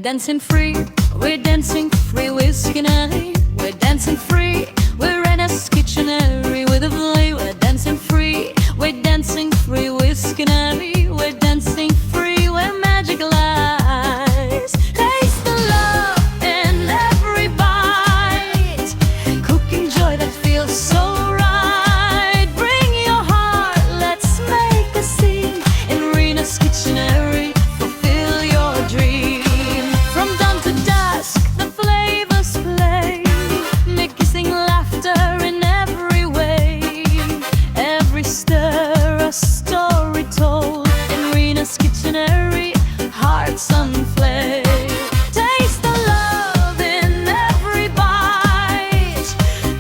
dancing free, we're dancing free with Kitchenary. We're dancing free, we're Renas Kitchenary with a play. We're dancing free, we're dancing free with Kitchenary. We're dancing free where magic lies. Taste the love in every bite, cooking joy that feels so right. Bring your heart, let's make a scene in Rena's Kitchenary. Fulfill your dream. From dawn to dusk, the flavors play, mixing laughter in every way. Every stir, a story told in Rena's Kitchenary. Hearts on flame. Taste the love in every bite,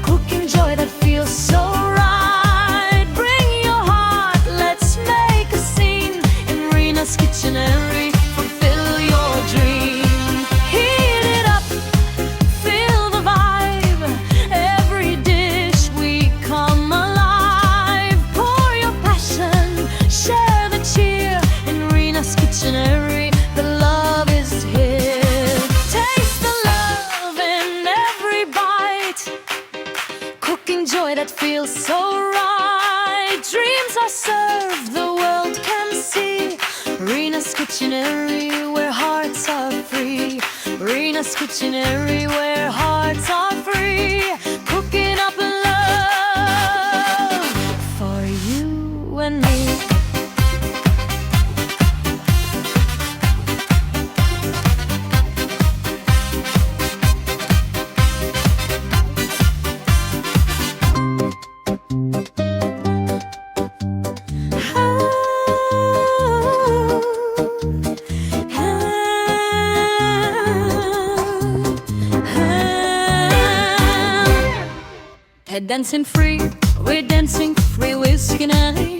cooking joy that feels so right. Bring your heart, let's make a scene in Rena's Kitchenary. Fulfill your dream. Heat it up, feel the vibe. Every dish we come alive. Pour your passion, share the cheer in Rena's Kitchenary. The love is here. Taste the love in every bite, cooking joy that feels so right. Dreams are served, the world can see. Rena's Kitchenary, where hearts are free. Rena's Kitchenary, where hearts are free. Cooking up love for you and me. Dancing free, we're dancing free with Kitchenary.